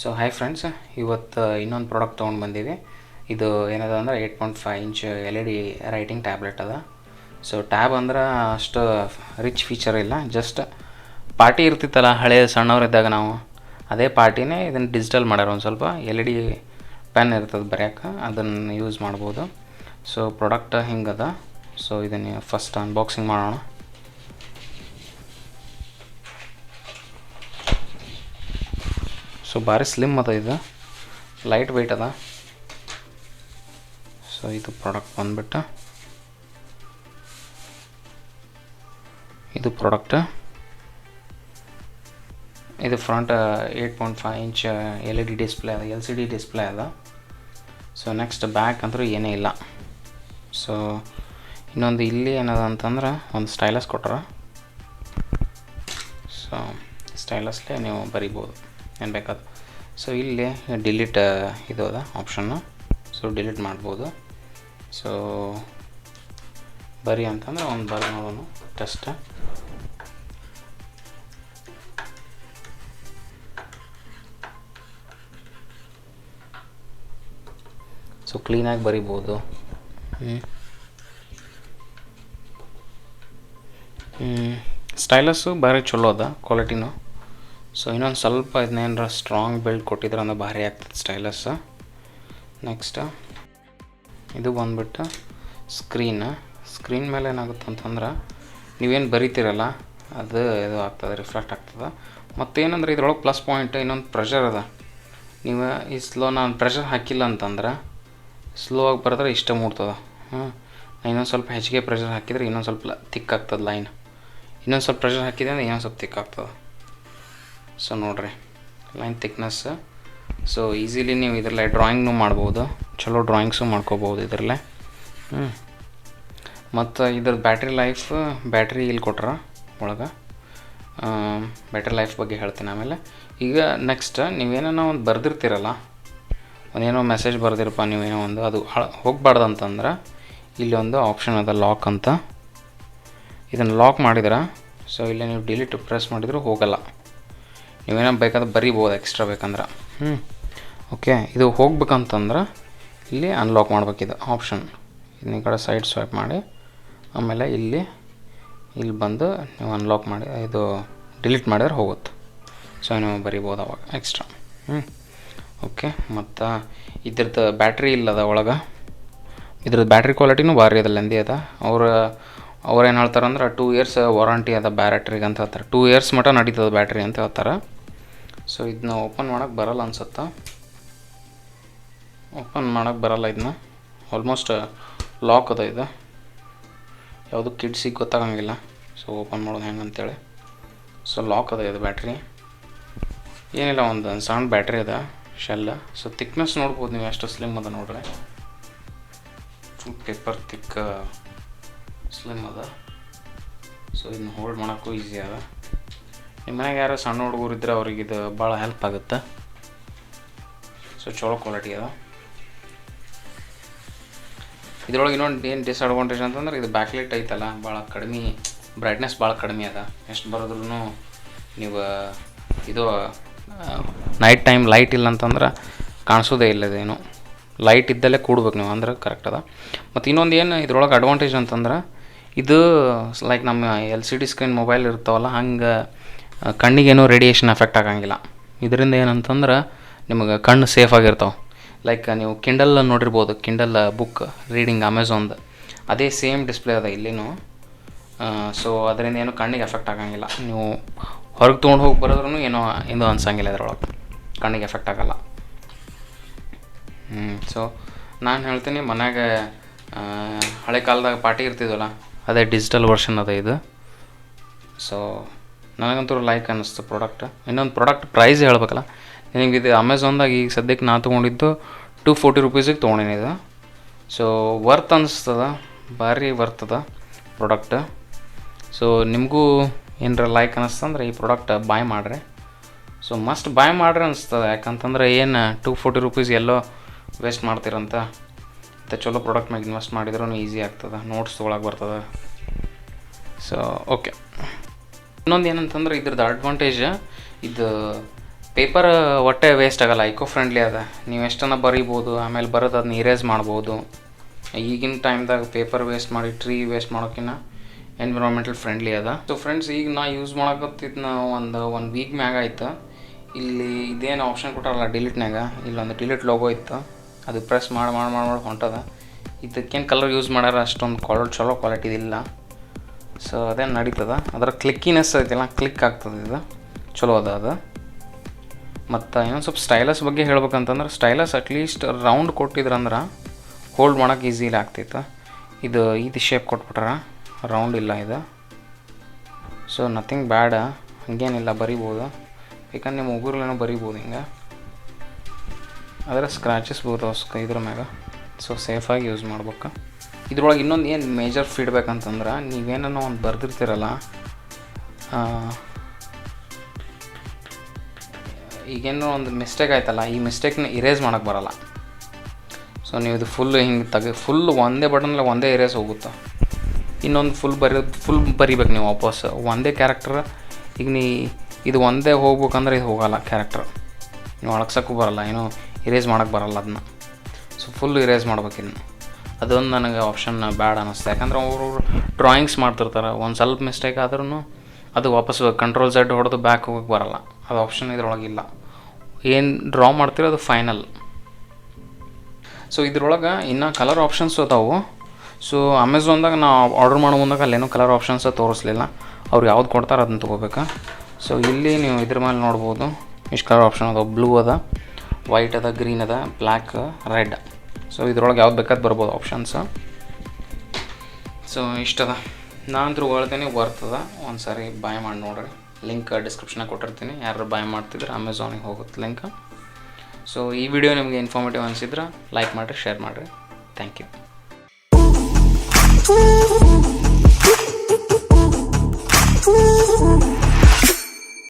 So hi friends, ಇವತ್ತು ಇನ್ನೊಂದು product ತೊಗೊಂಡು ಬಂದೀವಿ. ಇದು ಏನದ ಅಂದ್ರೆ 8.5 ಇಂಚ್ LED ರೈಟಿಂಗ್ ಟ್ಯಾಬ್ಲೆಟ್ ಅದ. ಸೊ ಟ್ಯಾಬ್ ಅಂದ್ರೆ ಅಷ್ಟು ರಿಚ್ ಫೀಚರ್ ಇಲ್ಲ, ಜಸ್ಟ್ ಪಾರ್ಟಿ ಇರ್ತಿತ್ತಲ್ಲ ಹಳೆ ಸಣ್ಣವರಿದ್ದಾಗ ನಾವು, ಅದೇ ಪಾರ್ಟಿನೇ ಇದನ್ನು ಡಿಜಿಟಲ್ ಮಾಡ್ಯಾರ. ಒಂದು ಸ್ವಲ್ಪ LED ಪೆನ್ ಇರ್ತದೆ ಬರೆಯೋಕೆ, ಅದನ್ನು ಯೂಸ್ ಮಾಡ್ಬೋದು. ಸೊ ಪ್ರಾಡಕ್ಟ್ ಹಿಂಗದ. ಸೊ ಇದನ್ನು ಫಸ್ಟ್ ಅನ್ಬಾಕ್ಸಿಂಗ್ ಮಾಡೋಣ. ಸೊ ಭಾರಿ ಸ್ಲಿಮ್ ಅದ, ಇದು ಲೈಟ್ ವೆಯ್ಟ್ ಅದ. ಸೊ ಇದು ಪ್ರಾಡಕ್ಟ್ ಬಂದ್ಬಿಟ್ಟು ಇದು ಪ್ರಾಡಕ್ಟ್. ಇದು ಫ್ರಂಟ್ 8.5 ಇಂಚ್ LED ಡಿಸ್ಪ್ಲೇ ಅದ, LCD ಡಿಸ್ಪ್ಲೇ ಅದ. ಸೊ ನೆಕ್ಸ್ಟ್ ಬ್ಯಾಕ್ ಅಂತೂ ಏನೇ ಇಲ್ಲ. ಸೊ ಇನ್ನೊಂದು ಇಲ್ಲಿ ಏನದ ಅಂತಂದ್ರೆ ಒಂದು ಸ್ಟೈಲಸ್ ಕೊಟ್ರ. ಸೊ ಸ್ಟೈಲಸ್ಲೇ ನೀವು ಬರಿಬೋದು ಏನು ಬೇಕಾದ. ಸೊ ಇಲ್ಲಿ ಡಿಲೀಟ್ ಇದು ಅದ ಆಪ್ಷನ್ನು. ಸೊ ಡಿಲೀಟ್ ಮಾಡ್ಬೋದು. ಸೊ ಬರಿ ಅಂತಂದ್ರೆ ಒಂದು ಬರಿ ನೋಡೋಣ ಟೆಸ್ಟ್. ಸೊ ಕ್ಲೀನಾಗಿ ಬರಿಬೋದು. ಸ್ಟೈಲಸ್ಸು ಭಾರಿ ಚಲೋ ಅದ, ಕ್ವಾಲಿಟಿನೂ. ಸೊ ಇನ್ನೊಂದು ಸ್ವಲ್ಪ ಇದನ್ನೇನಾರ ಸ್ಟ್ರಾಂಗ್ ಬಿಲ್ಡ್ ಕೊಟ್ಟಿದ್ರೆ ಅಂದ್ರೆ ಭಾರಿ ಆಗ್ತದೆ ಸ್ಟೈಲಸ್. ನೆಕ್ಸ್ಟ್ ಇದು ಬಂದ್ಬಿಟ್ಟು ಸ್ಕ್ರೀನ್ ಮೇಲೆ ಏನಾಗುತ್ತೆ ಅಂತಂದ್ರೆ ನೀವೇನು ಬರಿತೀರಲ್ಲ ಅದು ಇದು ಆಗ್ತದೆ, ರಿಫ್ಲೆಕ್ಟ್ ಆಗ್ತದೆ. ಮತ್ತೇನಂದ್ರೆ ಇದ್ರೊಳಗೆ ಪ್ಲಸ್ ಪಾಯಿಂಟ್ ಇನ್ನೊಂದು ಪ್ರೆಷರ್ ಅದ. ನೀವು ಈ ನಾನು ಪ್ರೆಷರ್ ಹಾಕಿಲ್ಲ ಅಂತಂದ್ರೆ ಸ್ಲೋ ಆಗಿ ಬರೆದ್ರೆ ಇಷ್ಟ ಮೂಡ್ತದೆ. ಇನ್ನೊಂದು ಸ್ವಲ್ಪ ಹೆಚ್ಚಿಗೆ ಪ್ರೆಷರ್ ಹಾಕಿದರೆ ಇನ್ನೊಂದು ಸ್ವಲ್ಪ ತಿಕ್ ಆಗ್ತದೆ ಲೈನ್. ಇನ್ನೊಂದು ಸ್ವಲ್ಪ ಪ್ರೆಷರ್ ಹಾಕಿದೆ ಅಂದರೆ ಇನ್ನೊಂದು ಸ್ವಲ್ಪ ತಿಕ್ ಆಗ್ತದೆ. ಸೊ ನೋಡಿರಿ ಲೈನ್ ಥಿಕ್ನೆಸ್. ಸೊ ಈಸಿಲಿ ನೀವು ಇದರಲ್ಲೇ ಡ್ರಾಯಿಂಗ್ನೂ ಮಾಡ್ಬೋದು, ಚಲೋ ಡ್ರಾಯಿಂಗ್ಸು ಮಾಡ್ಕೋಬೋದು ಇದರಲ್ಲೇ. ಮತ್ತು ಇದ್ರ ಬ್ಯಾಟ್ರಿ ಇಲ್ಲಿ ಕೊಟ್ರ ಒಳಗೆ. ಬ್ಯಾಟ್ರಿ ಲೈಫ್ ಬಗ್ಗೆ ಹೇಳ್ತೀನಿ ಆಮೇಲೆ. ಈಗ ನೆಕ್ಸ್ಟ್ ನೀವೇನೋ ಒಂದು ಬರೆದಿರ್ತೀರಲ್ಲ, ಒಂದೇನೋ ಮೆಸೇಜ್ ಬರೆದಿರಪ್ಪ ನೀವೇನೋ ಒಂದು, ಅದು ಹೋಗಬಾರ್ದು ಅಂತಂದ್ರೆ ಇಲ್ಲಿ ಒಂದು ಆಪ್ಷನ್ ಅದ ಲಾಕ್ ಅಂತ. ಇದನ್ನು ಲಾಕ್ ಮಾಡಿದ್ರೆ ಸೊ ಇಲ್ಲಿ ನೀವು ಡಿಲೀಟ್ ಪ್ರೆಸ್ ಮಾಡಿದರೂ ಹೋಗಲ್ಲ. ನೀವೇನೋ ಬೇಕಾದ್ರೆ ಬರಿಬೋದು ಎಕ್ಸ್ಟ್ರಾ ಬೇಕಂದ್ರೆ. ಓಕೆ, ಇದು ಹೋಗ್ಬೇಕಂತಂದ್ರೆ ಇಲ್ಲಿ ಅನ್ಲಾಕ್ ಮಾಡ್ಬೇಕಿದೆ ಆಪ್ಷನ್. ಇದನ್ನ ಈ ಕಡೆ ಸೈಡ್ ಸ್ವೈಪ್ ಮಾಡಿ ಆಮೇಲೆ ಇಲ್ಲಿ ಬಂದು ನೀವು ಅನ್ಲಾಕ್ ಮಾಡಿ ಇದು ಡಿಲೀಟ್ ಮಾಡಿದ್ರೆ ಹೋಗುತ್ತೆ. ಸೊ ನೀವು ಬರಿಬೋದು ಅವಾಗ ಎಕ್ಸ್ಟ್ರಾ. ಓಕೆ, ಮತ್ತು ಇದ್ರದ್ದು ಬ್ಯಾಟ್ರಿ ಇಲ್ಲದ ಒಳಗೆ. ಇದ್ರದ್ದು ಬ್ಯಾಟ್ರಿ ಕ್ವಾಲಿಟಿನೂ ಭಾರಿ ಅದ, ಲೆಂದಿ ಅದ. ಅವ್ರೇನು ಹೇಳ್ತಾರೆ ಅಂದ್ರೆ 2 ಇಯರ್ಸ್ ವಾರಂಟಿ ಅದ ಬ್ಯಾಟ್ರಿಗೆ ಅಂತ ಹೇಳ್ತಾರೆ. 2 ಇಯರ್ಸ್ ಮಟ್ಟ ನಡೀತದೆ ಬ್ಯಾಟ್ರಿ ಅಂತ ಹೇಳ್ತಾರೆ. ಸೊ ಇದನ್ನ ಓಪನ್ ಮಾಡೋಕ್ಕೆ ಬರಲ್ಲ ಅನ್ಸುತ್ತೆ. ಓಪನ್ ಮಾಡೋಕ್ಕೆ ಬರಲ್ಲ ಇದನ್ನ, ಆಲ್ಮೋಸ್ಟ್ ಲಾಕ್ ಅದ ಇದು. ಯಾವುದು ಕಿಡ್ಸಿಗೆ ಗೊತ್ತಾಗಂಗಿಲ್ಲ ಸೊ ಓಪನ್ ಮಾಡೋದು ಹೆಂಗೆ ಅಂತೇಳಿ. ಸೊ ಲಾಕ್ ಅದ ಇದು ಬ್ಯಾಟ್ರಿ. ಏನಿಲ್ಲ, ಒಂದು ಸಣ್ಣ ಬ್ಯಾಟ್ರಿ ಅದ ಶೆಲ್. ಸೊ ಥಿಕ್ನೆಸ್ ನೋಡ್ಬೋದು ನೀವು ಎಷ್ಟು ಸ್ಲಿಮ್ ಅದ ನೋಡ್ರಿ. ಫುಲ್ ಪೇಪರ್ ಥಿಕ್ ಸ್ಲಿಮ್ ಅದ. ಸೊ ಇದನ್ನ ಹೋಲ್ಡ್ ಮಾಡೋಕ್ಕೂ ಈಸಿ ಅದ. ನಿಮ್ಮ ಮನೆಗೆ ಯಾರು ಸಣ್ಣ ಹುಡುಗರು ಇದ್ದರೆ ಅವ್ರಿಗೆ ಇದು ಭಾಳ ಹೆಲ್ಪ್ ಆಗುತ್ತೆ. ಸೊ ಚಲೋ ಕ್ವಾಲಿಟಿ ಅದ. ಇದ್ರೊಳಗೆ ಇನ್ನೊಂದು ಏನು ಡಿಸ್ಅಡ್ವಾಂಟೇಜ್ ಅಂತಂದ್ರೆ ಇದು ಬ್ಯಾಕ್ಲೈಟ್ ಐತಲ್ಲ, ಭಾಳ ಕಡಿಮೆ ಬ್ರೈಟ್ನೆಸ್, ಭಾಳ ಕಡಿಮೆ ಅದ. ಎಷ್ಟು ಬರೋದ್ರೂ ನೀವು ಇದು ನೈಟ್ ಟೈಮ್ ಲೈಟ್ ಇಲ್ಲ ಅಂತಂದ್ರೆ ಕಾಣಿಸೋದೇ ಇಲ್ಲ ಇದೇನು. ಲೈಟ್ ಇದ್ದಲ್ಲೇ ಕೂಡ್ಬೇಕು ನೀವು, ಅಂದ್ರೆ ಕರೆಕ್ಟ್ ಅದ. ಮತ್ತು ಇನ್ನೊಂದು ಏನು ಇದ್ರೊಳಗೆ ಅಡ್ವಾಂಟೇಜ್ ಅಂತಂದ್ರೆ ಇದು ಲೈಕ್ ನಮ್ಮ LCD ಸ್ಕ್ರೀನ್ ಮೊಬೈಲ್ ಇರ್ತಾವಲ್ಲ, ಹಂಗೆ ಕಣ್ಣಿಗೇನೂ ರೇಡಿಯೇಷನ್ ಎಫೆಕ್ಟ್ ಆಗಂಗಿಲ್ಲ. ಇದರಿಂದ ಏನಂತಂದ್ರೆ ನಿಮಗೆ ಕಣ್ಣು ಸೇಫ್ ಆಗಿರ್ತಾವೆ. ಲೈಕ್ ನೀವು ಕಿಂಡಲ್ ನೋಡಿರ್ಬೋದು, ಕಿಂಡಲ್ ಬುಕ್ ರೀಡಿಂಗ್ ಅಮೆಝಾನ್ದು, ಅದೇ ಸೇಮ್ ಡಿಸ್ಪ್ಲೇ ಅದ ಇಲ್ಲಿನೂ. ಸೊ ಅದರಿಂದ ಏನು ಕಣ್ಣಿಗೆ ಎಫೆಕ್ಟ್ ಆಗಂಗಿಲ್ಲ. ನೀವು ಹೊರಗೆ ತೊಗೊಂಡು ಹೋಗಿ ಬರೋದ್ರೂ ಏನೋ ಅನ್ಸಂಗಿಲ್ಲ, ಅದರೊಳಗೆ ಕಣ್ಣಿಗೆ ಎಫೆಕ್ಟ್ ಆಗಲ್ಲ. ಸೊ ನಾನು ಹೇಳ್ತೀನಿ, ಮನ್ಯಾಗ ಹಳೆ ಕಾಲದಾಗ ಪಾರ್ಟಿ ಇರ್ತಿದ್ವಲ್ಲ, ಅದೇ ಡಿಜಿಟಲ್ ವರ್ಷನ್ ಅದ ಇದು. ಸೊ ನನಗಂತೂ ಲೈಕ್ ಅನ್ನಿಸ್ತು ಪ್ರಾಡಕ್ಟ್. ಇನ್ನೊಂದು ಪ್ರಾಡಕ್ಟ್ ಪ್ರೈಸ್ ಹೇಳ್ಬೇಕಲ್ಲ ನಿನಗೆ. ಇದು ಅಮೆಝಾನ್ದಾಗ ಈಗ ಸದ್ಯಕ್ಕೆ ನಾ ತೊಗೊಂಡಿದ್ದು 240 ರೂಪೀಸಿಗೆ ತೊಗೊಂಡಿನಿ ಇದು. ಸೊ ವರ್ತ್ ಅನ್ನಿಸ್ತದ, ಭಾರಿ ವರ್ತದ ಪ್ರಾಡಕ್ಟ್. ಸೊ ನಿಮಗೂ ಏನರ ಲೈಕ್ ಅನ್ನಿಸ್ತಂದ್ರೆ ಈ ಪ್ರಾಡಕ್ಟ್ ಬಾಯ್ ಮಾಡಿರಿ. ಸೊ ಮಸ್ಟ್ ಬಾಯ್ ಮಾಡಿರಿ ಅನಿಸ್ತದೆ. ಯಾಕಂತಂದ್ರೆ ಏನು 240 ರೂಪೀಸ್ ಎಲ್ಲೋ ವೇಸ್ಟ್ ಮಾಡ್ತೀರಂತ, ಮತ್ತು ಚಲೋ ಪ್ರಾಡಕ್ಟ್ ಮ್ಯಾಗ ಇನ್ವೆಸ್ಟ್ ಮಾಡಿದ್ರೂ ಈಸಿ ಆಗ್ತದೆ, ನೋಟ್ಸ್ ತೊಗೊಳಕ್ಕೆ ಬರ್ತದೆ. ಸೊ ಓಕೆ, ಇನ್ನೊಂದು ಏನಂತಂದ್ರೆ ಇದ್ರದ್ದು ಅಡ್ವಾಂಟೇಜ್ ಇದು ಪೇಪರ್ ಒಟ್ಟೆ ವೇಸ್ಟ್ ಆಗೋಲ್ಲ, ಇಕೋ ಫ್ರೆಂಡ್ಲಿ ಅದ. ನೀವು ಎಷ್ಟನ್ನ ಬರಿಬೋದು, ಆಮೇಲೆ ಬರೋದು ಅದನ್ನ ಇರೇಸ್ ಮಾಡ್ಬೋದು. ಈಗಿನ ಟೈಮ್ದಾಗ ಪೇಪರ್ ವೇಸ್ಟ್ ಮಾಡಿ ಟ್ರೀ ವೇಸ್ಟ್ ಮಾಡೋಕ್ಕಿಂತ ಎನ್ವಿರಾನ್ಮೆಂಟಲ್ ಫ್ರೆಂಡ್ಲಿ ಅದ. ಸೊ ಫ್ರೆಂಡ್ಸ್, ಈಗ ನಾ ಯೂಸ್ ಮಾಡಕತ್ತಿದ್ನ ಒಂದು ವೀಕ್ ಮ್ಯಾಗ ಆಯ್ತು. ಇಲ್ಲಿ ಇದೇನು ಆಪ್ಷನ್ ಕೊಟ್ಟಾರಲ್ಲ ಡಿಲೀಟ್ನಾಗ, ಇಲ್ಲೊಂದು ಡಿಲೀಟ್ ಲೋಗೋ ಇತ್ತು, ಅದು ಪ್ರೆಸ್ ಮಾಡಿ ಹೊಂಟದ. ಇದಕ್ಕೇನು ಕಲರ್ ಯೂಸ್ ಮಾಡ್ಯಾರ ಅಷ್ಟೊಂದು ಚಲೋ ಕ್ವಾಲಿಟಿದಿಲ್ಲ. ಸೊ ಅದೇನು ನಡೀತದ. ಅದರ ಕ್ಲಿಕ್ಕಿನೆಸ್ ಐತಿಲ್ಲ, ಕ್ಲಿಕ್ ಆಗ್ತದೆ, ಇದು ಚಲೋ ಅದ ಅದು. ಮತ್ತು ಇನ್ನೊಂದು ಸ್ವಲ್ಪ ಸ್ಟೈಲಸ್ ಬಗ್ಗೆ ಹೇಳ್ಬೇಕಂತಂದ್ರೆ, ಸ್ಟೈಲಸ್ ಅಟ್ಲೀಸ್ಟ್ ರೌಂಡ್ ಕೊಟ್ಟಿದ್ರಂದ್ರೆ ಹೋಲ್ಡ್ ಮಾಡೋಕೆ ಈಸಿಲಿ ಆಗ್ತಿತ್ತು. ಇದು ಶೇಪ್ ಕೊಟ್ಬಿಟ್ರ, ರೌಂಡ್ ಇಲ್ಲ ಇದು. ಸೊ ನಥಿಂಗ್ ಬ್ಯಾಡ, ಹಂಗೇನಿಲ್ಲ, ಬರಿಬೋದು. ಯಾಕಂದ್ರೆ ನಿಮ್ಮ ಉಗುರ್ಲೇನೋ ಬರಿಬೋದು ಹಿಂಗೆ, ಅದರ ಸ್ಕ್ರ್ಯಾಚಸ್ ಬೋದು ಇದ್ರ ಮ್ಯಾಗ. ಸೊ ಸೇಫಾಗಿ ಯೂಸ್ ಮಾಡ್ಬೇಕು. ಇದ್ರೊಳಗೆ ಇನ್ನೊಂದು ಏನು ಮೇಜರ್ ಫೀಡ್ಬ್ಯಾಕ್ ಅಂತಂದ್ರೆ, ನೀವೇನೋ ಒಂದು ಬರೆದಿರ್ತೀರಲ್ಲ, ಈಗೇನೋ ಒಂದು ಮಿಸ್ಟೇಕ್ ಆಯ್ತಲ್ಲ, ಈ ಮಿಸ್ಟೇಕ್ನ ಇರೇಸ್ ಮಾಡೋಕ್ಕೆ ಬರೋಲ್ಲ. ಸೊ ನೀವು ಇದು ಫುಲ್ ಹಿಂಗೆ ಫುಲ್ ಒಂದೇ ಬಟನ್ಲೆ ಒಂದೇ ಇರೇಸ್ ಹೋಗುತ್ತೆ. ಇನ್ನೊಂದು ಫುಲ್ ಬರಿಬೇಕು ನೀವು ವಾಪಸ್ ಒಂದೇ ಕ್ಯಾರೆಕ್ಟರ್. ಈಗ ಇದು ಒಂದೇ ಹೋಗ್ಬೇಕಂದ್ರೆ ಇದು ಹೋಗಲ್ಲ ಕ್ಯಾರೆಕ್ಟರ್, ನೀವು ಅಳಗ್ಸೋಕ್ಕೂ ಬರೋಲ್ಲ, ಏನೋ ಇರೇಸ್ ಮಾಡೋಕ್ಕೆ ಬರೋಲ್ಲ ಅದನ್ನ. ಸೊ ಫುಲ್ ಇರೇಸ್ ಮಾಡ್ಬೇಕಿನ್ನು. ಅದೊಂದು ನನಗೆ ಆಪ್ಷನ್ ಬ್ಯಾಡ್ ಅನ್ನಿಸ್ತು. ಯಾಕಂದ್ರೆ ಅವರು ಡ್ರಾಯಿಂಗ್ಸ್ ಮಾಡ್ತಿರ್ತಾರೆ, ಒಂದು ಸ್ವಲ್ಪ ಮಿಸ್ಟೇಕ್ ಆದ್ರೂ ಅದು ವಾಪಸ್ ಕಂಟ್ರೋಲ್ Z ಹೊಡೆದು ಬ್ಯಾಕ್ ಹೋಗಕ್ಕೆ ಬರೋಲ್ಲ. ಅದು ಆಪ್ಷನ್ ಇದ್ರೊಳಗಿಲ್ಲ. ಏನು ಡ್ರಾ ಮಾಡ್ತೀರೋ ಅದು ಫೈನಲ್. ಸೊ ಇದ್ರೊಳಗೆ ಇನ್ನೂ ಕಲರ್ ಆಪ್ಷನ್ಸ್ ಅದಾವು. ಸೊ ಅಮೆಝಾನ್ದಾಗ ನಾವು ಆರ್ಡರ್ ಮಾಡೋ ಮುಂದಾಗ ಅಲ್ಲೇನೋ ಕಲರ್ ಆಪ್ಷನ್ಸ ತೋರಿಸ್ಲಿಲ್ಲ. ಅವ್ರು ಯಾವ್ದು ಕೊಡ್ತಾರೆ ಅದನ್ನು ತೊಗೋಬೇಕು. ಸೊ ಇಲ್ಲಿ ನೀವು ಇದ್ರ ಮೇಲೆ ನೋಡ್ಬೋದು, ಇಷ್ಟು ಕಲರ್ ಆಪ್ಷನ್ ಅದಾವೆ. ಬ್ಲೂ ಅದ, ವೈಟ್ ಅದ, ಗ್ರೀನ್ ಅದ, ಬ್ಲ್ಯಾಕ್, ರೆಡ್. ಸೊ ಇದ್ರೊಳಗೆ ಯಾವ್ದು ಬೇಕಾದ್ ಬರ್ಬೋದು ಆಪ್ಷನ್ಸ್. ಸೊ ಇಷ್ಟದ. ನಾನು ಹೇಳ್ತೀನಿ, ಬರ್ತದ. ಒಂದು ಸಾರಿ ಬಾಯ್ ಮಾಡಿ ನೋಡ್ರಿ. ಲಿಂಕ್ ಡಿಸ್ಕ್ರಿಪ್ಷನಾಗ ಕೊಟ್ಟಿರ್ತೀನಿ. ಯಾರು ಬಾಯ್ ಮಾಡ್ತಿದ್ರೆ ಅಮೆಝಾನಿಗೆ ಹೋಗುತ್ತೆ ಲಿಂಕ್. ಸೊ ಈ ವಿಡಿಯೋ ನಿಮಗೆ ಇನ್ಫಾರ್ಮೇಟಿವ್ ಅನಿಸಿದ್ರೆ ಲೈಕ್ ಮಾಡಿರಿ, ಶೇರ್ ಮಾಡಿರಿ. Thank you.